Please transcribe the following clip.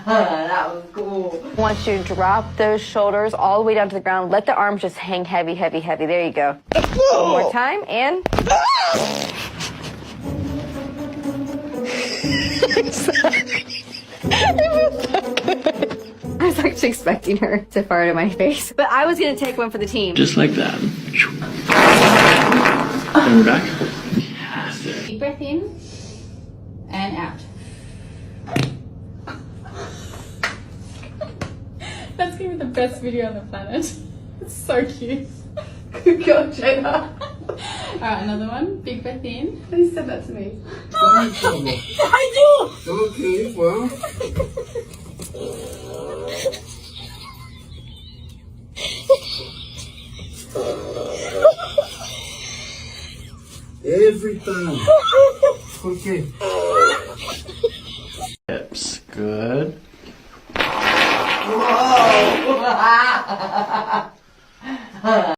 That was cool. I want you to drop those shoulders all the way down to the ground. Let the arms just hang heavy, heavy, heavy. There you go. One more time, and... I was actually expecting her to fart in my face. But I was going to take one for the team. Just like that. And we're back. Fantastic. Deep breath in and out. That's gonna be the best video on the planet. It's so cute. Good girl, Jada. Alright, another one. Big breath in. Who said that to me? I do! Okay, well. Every time. Okay. Hips. Good. Whoa!